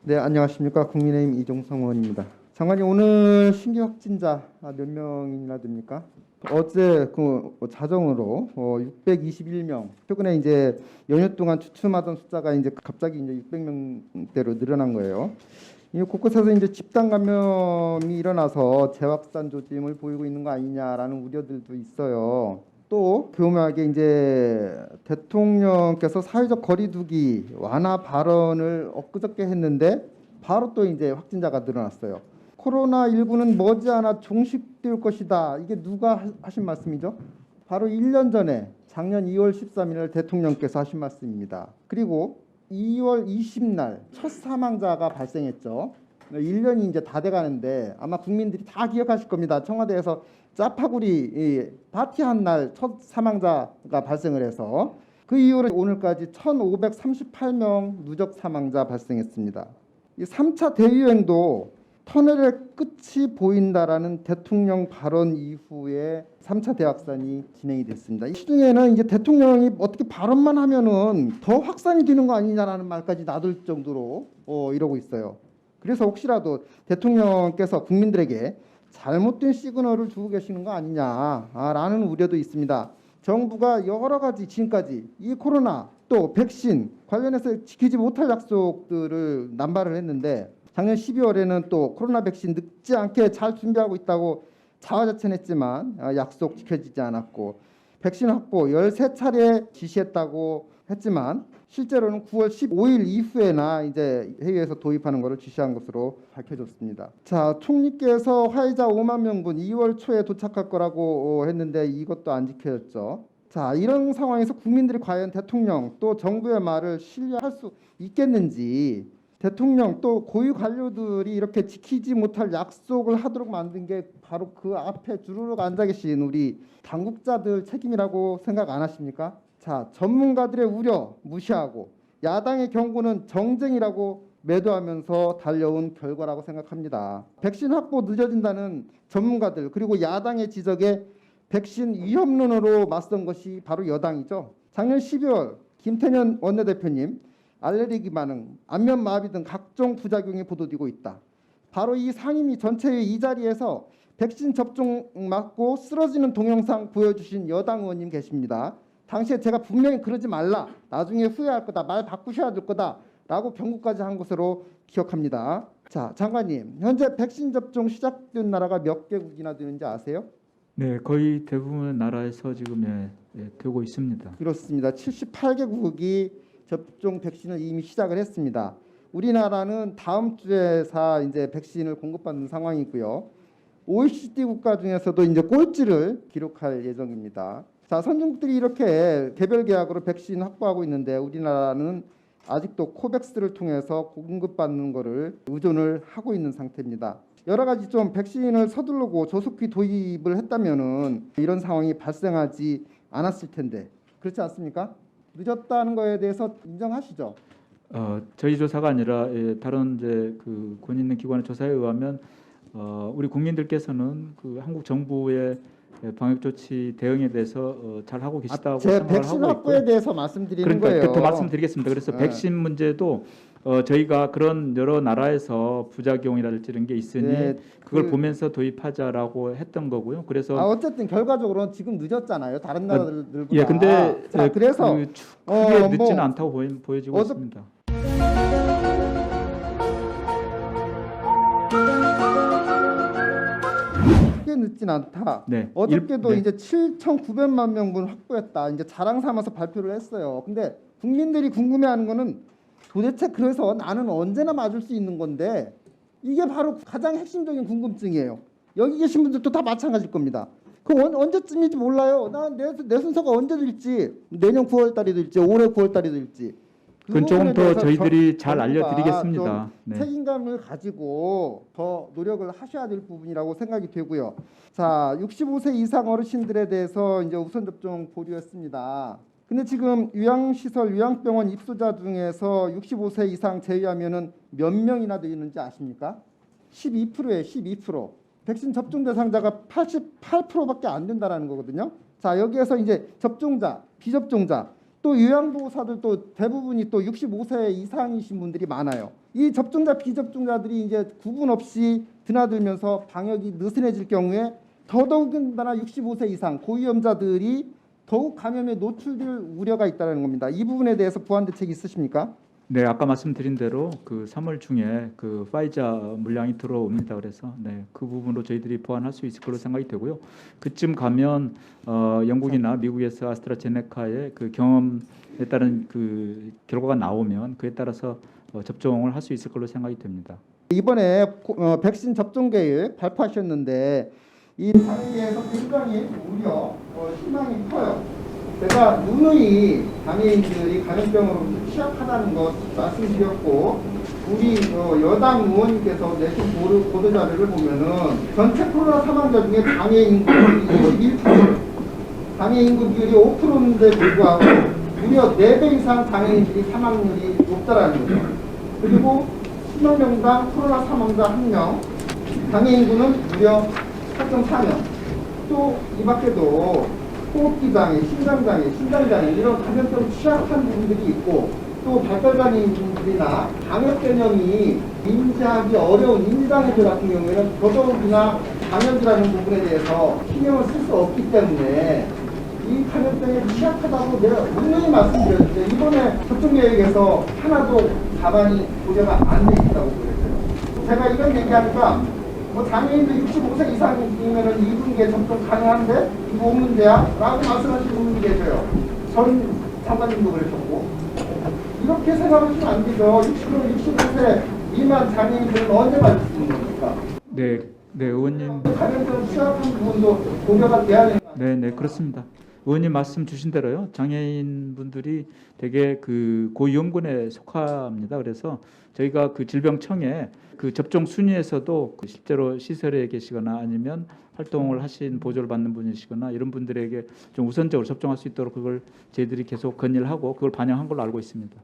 네, 안녕하십니까. 국민의힘 이종성 의원입니다. 장관님, 오늘 신규 확진자 몇 명이나 됩니까? 어제 그 자정으로 621명. 최근에 이제 연휴 동안 주춤하던 숫자가 이제 갑자기 이제 600명대로 늘어난 거예요. 이 곳곳에서 이제 집단 감염이 일어나서 재확산 조짐을 보이고 있는 거 아니냐라는 우려들도 있어요. 또 교묘하게 이제 대통령께서 사회적 거리두기 완화 발언을 엊그저께 했는데 바로 또 이제 확진자가 늘어났어요. 코로나19는 머지않아 종식될 것이다. 이게 누가 하신 말씀이죠? 바로 1년 전에 작년 2월 13일 대통령께서 하신 말씀입니다. 그리고 2월 20날 첫 사망자가 발생했죠. 1년이 이제 다 돼가는데 아마 국민들이 다 기억하실 겁니다. 청와대에서 짜파구리 파티한 날 첫 사망자가 발생을 해서 그 이후로 오늘까지 1,538명 누적 사망자 발생했습니다. 이 3차 대유행도 터널의 끝이 보인다라는 대통령 발언 이후에 3차 대확산이 진행이 됐습니다. 이 시중에는 이제 대통령이 어떻게 발언만 하면은 더 확산이 되는 거 아니냐라는 말까지 나돌 정도로 이러고 있어요. 그래서 혹시라도 대통령께서 국민들에게 잘못된 시그널을 주고 계시는 거 아니냐라는 우려도 있습니다. 정부가 여러 가지 지금까지 이 코로나 또 백신 관련해서 지키지 못할 약속들을 남발을 했는데 작년 12월에는 또 코로나 백신 늦지 않게 잘 준비하고 있다고 자화자찬했지만 약속 지켜지지 않았고 백신 확보 13차례 지시했다고 했지만 실제로는 9월 15일 이후에나 이제 해외에서 도입하는 것을 지시한 것으로 밝혀졌습니다. 자, 총리께서 화이자 5만 명분 2월 초에 도착할 거라고 했는데 이것도 안 지켜졌죠. 자, 이런 상황에서 국민들이 과연 대통령 또 정부의 말을 신뢰할 수 있겠는지, 대통령 또 고위 관료들이 이렇게 지키지 못할 약속을 하도록 만든 게 바로 그 앞에 주르륵 앉아 계신 우리 당국자들 책임이라고 생각 안 하십니까? 자, 전문가들의 우려 무시하고 야당의 경고는 정쟁이라고 매도하면서 달려온 결과라고 생각합니다. 백신 확보 늦어진다는 전문가들 그리고 야당의 지적에 백신 위험론으로 맞선 것이 바로 여당이죠. 작년 12월 김태년 원내대표님 알레르기 반응, 안면 마비 등 각종 부작용이 보도되고 있다. 바로 이 상임위 전체의 이 자리에서 백신 접종 맞고 쓰러지는 동영상 보여주신 여당 의원님 계십니다. 당시에 제가 분명히 그러지 말라, 나중에 후회할 거다, 말 바꾸셔야 될 거다 라고 경고까지 한 것으로 기억합니다. 자, 장관님, 현재 백신 접종 시작된 나라가 몇 개국이나 되는지 아세요? 네, 거의 대부분 나라에서 지금 되고 있습니다. 그렇습니다. 78개국이 접종 백신을 이미 시작을 했습니다. 우리나라는 다음 주에서 이제 백신을 공급받는 상황이고요. OECD 국가 중에서도 이제 꼴찌를 기록할 예정입니다. 자, 선진국들이 이렇게 개별 계약으로 백신 확보하고 있는데 우리나라는 아직도 코백스를 통해서 공급받는 것을 의존을 하고 있는 상태입니다. 여러 가지 좀 백신을 서두르고 조속히 도입을 했다면은 이런 상황이 발생하지 않았을 텐데 그렇지 않습니까? 늦었다는 거에 대해서 인정하시죠? 저희 조사가 아니라 다른 이제 그 권 있는 기관의 조사에 의하면 우리 국민들께서는 그 한국 정부의 방역 조치 대응에 대해서 잘 하고 계시다고 제 생각을 백신 하고 확보에 있고요. 대해서 말씀드리는 그러니까 거예요. 더 말씀드리겠습니다. 그래서 백신 문제도 저희가 그런 여러 나라에서 부작용이랄지 이런 게 있으니 네, 그걸 보면서 도입하자라고 했던 거고요. 그래서 어쨌든 결과적으로는 지금 늦었잖아요. 다른 나라들보다. 예, 근데 자, 그래서 크게 늦지는 뭐 않다고 보여지고 있습니다. 크게 늦진 않다. 네. 어저께도 네. 이제 7,900만 명분 확보했다. 이제 자랑 삼아서 발표를 했어요. 근데 국민들이 궁금해하는 거는 도대체 그래서 나는 언제나 맞을 수 있는 건데 이게 바로 가장 핵심적인 궁금증이에요. 여기 계신 분들도 다 마찬가지일 겁니다. 그 언제쯤인지 몰라요. 내 순서가 언제 될지 내년 9월 달이 될지 올해 9월 달이 될지 그건 조금 더 저희들이 잘 알려드리겠습니다. 네. 책임감을 가지고 더 노력을 하셔야 될 부분이라고 생각이 되고요. 자, 65세 이상 어르신들에 대해서 이제 우선 접종 보류했습니다. 근데 지금 요양시설, 요양병원 입소자 중에서 65세 이상 제외하면은 몇 명이나 되는지 아십니까? 12%예요, 12%. 백신 접종 대상자가 88%밖에 안 된다라는 거거든요. 자, 여기에서 이제 접종자, 비접종자, 또 요양보호사들도 대부분이 또 65세 이상이신 분들이 많아요. 이 접종자 비접종자들이 이제 구분 없이 드나들면서 방역이 느슨해질 경우에 더더욱이나 65세 이상 고위험자들이 더욱 감염에 노출될 우려가 있다는 겁니다. 이 부분에 대해서 보완 대책이 있으십니까? 네, 아까 말씀드린 대로 그 3월 중에 그 파이자 물량이 들어옵니다. 그래서 네, 그 부분으로 저희들이 보완할 수 있을 걸로 생각이 되고요. 그쯤 가면 영국이나 미국에서 아스트라제네카의 그 경험에 따른 그 결과가 나오면 그에 따라서 접종을 할 수 있을 걸로 생각이 됩니다. 이번에 백신 접종 계획 발표하셨는데 이 장애인에서 굉장히 우려, 희망이 커요. 제가 누누이 장애인들이 감염병으로 취약하다는 것 말씀드렸고 우리 여당 의원님께서 내신 보도자료를 보면은 전체 코로나 사망자 중에 장애 인구율이 21%, 장애 인구 비율이 5%인데 불구하고 무려 4배 이상 장애인들이 사망률이 높다라는 거죠. 그리고 10만 명당 코로나 사망자 1명, 장애 인구는 무려 4.4명. 또 이 밖에도 호흡기 장애, 심장장애, 신장장애 이런 감염병 취약한 분들이 있고 또 발달장애인들이나 방역 개념이 인지하기 어려운 인지장애들 같은 경우에는 더더욱이나 감염이라는 부분에 대해서 신경을 쓸 수 없기 때문에 이 감염병에 취약하다고 내가 분명히 말씀드렸는데 이번에 접종 계획에서 하나도 가만히 고려가 안 돼 있다고 그랬어요. 제가 이런 얘기하니까 장애인들 65세 이상이면 2분기에 접종 가능한데 이거 없는데야? 라고 말씀하시는 분이 계셔요. 전 장관님도 그러셨고 이렇게 생각하시면 안 되죠. 65세 미만 장애인들은 언제 맞을 수 있는 겁니까? 네, 네, 의원님. 감염병 취약한 부분도 고려가 돼야 되는 거예요. 네, 네, 그렇습니다. 의원님 말씀 주신 대로요. 장애인 분들이 되게 그 고위험군에 속합니다. 그래서 저희가 그 질병청에 그 접종 순위에서도 그 실제로 시설에 계시거나 아니면 활동을 하신 보조를 받는 분이시거나 이런 분들에게 좀 우선적으로 접종할 수 있도록 그걸 저희들이 계속 건의를 하고 그걸 반영한 걸로 알고 있습니다.